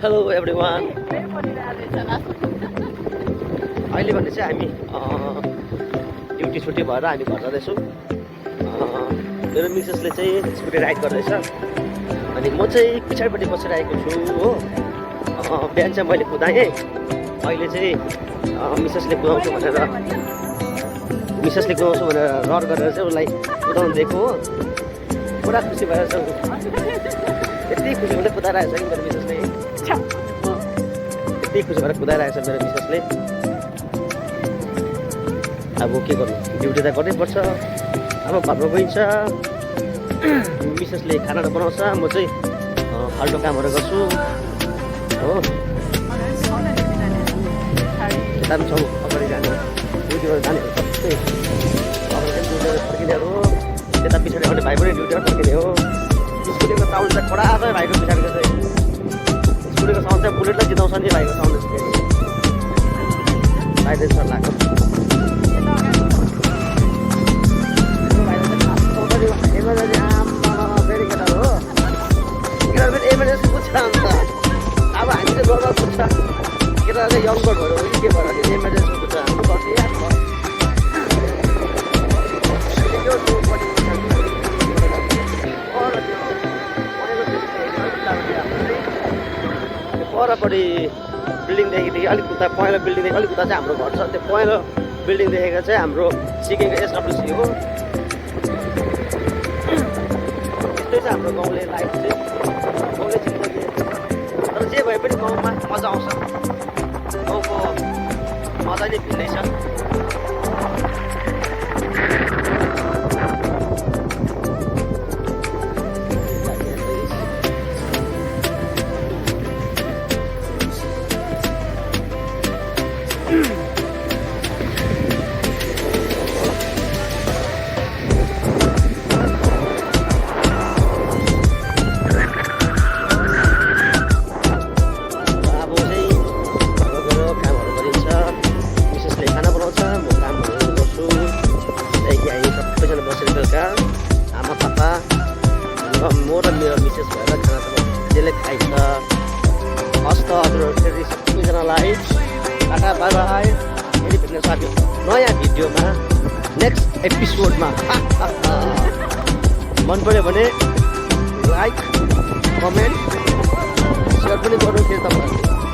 Hello everyone. अहिले भने चाहिँ हामी ड्युटी छुट्टी भएर हामी घर जाँदैछौँ। मेरो मिसेसले चाहिँ स्कुटी राइड गर्दैछ अनि म चाहिँ पछाडिपट्टि बसिरहेको छु हो। बिहान चाहिँ मैले कुदाएँ, अहिले चाहिँ मिसेसले कुदाउँछु भनेर रहर गरेर चाहिँ उसलाई कुदाउनु दिएको हो। पुरा खुसी भएर चाहिँ यति खुसी भएर कुदाइरहेको छ कि मेरो मिसेसले, यति खुसी भएर कुदाइरहेको छ मेरो मिसेसले। अब के गर्नु, ड्युटी त गर्नैपर्छ। अब घरमा गइन्छ, मिसेसले खानाहरू बनाउँछ, म चाहिँ फाल्टो कामहरू गर्छु हो। यता पनि छौँ अगाडि जाने ड्युटीबाट जानेहरू सबै अगाडि चाहिँ ड्युटीबाट फर्किने हो। त्यता पछाडि आउने भाइ पनि ड्युटीबाट फर्किने हो। स्कुटीको साउन्ड चाहिँ कडा छ भाइको पछाडिको चाहिँ। स्कुटीको साउन्ड चाहिँ बुलेटलाई जिताउँछ नि भाइको साउन्ड चाहिँ। भाइ चाहिँ सर लाग्छ एमर्जेन्सी पुग्छ अन्त। अब हामी चाहिँ गर्दा पुग्छ केटा चाहिँ यङ बर्ड भएर के भएर एमर्जेन्सी पुग्छ हाम्रो बस्ने परपट्टि बिल्डिङदेखि अलिक उता पहेँलो बिल्डिङदेखि अलिक उता चाहिँ हाम्रो घर छ। त्यो पहेँलो बिल्डिङ देखेको चाहिँ हाम्रो सिकेको एसडब्ल्युसी हो। त्यस्तै चाहिँ हाम्रो गाउँले लाइफ चाहिँ गाउँले जिन्दगी। तर जे भए पनि गाउँमा मजा आउँछ, गाउँको मजा नै भिन्नै छ। आमा पापा म र मेरो मिसेस भएर खाना त त्यसले खाइन्छ। हस्त हजुरहरू फेरि सबैजनालाई टाटा बाई बाई। फेरि भेट्ने साथी नयाँ भिडियोमा नेक्स्ट एपिसोडमा। मन पऱ्यो भने लाइक कमेन्ट सेयर पनि गर्नु फेरि तपाईँहरूले।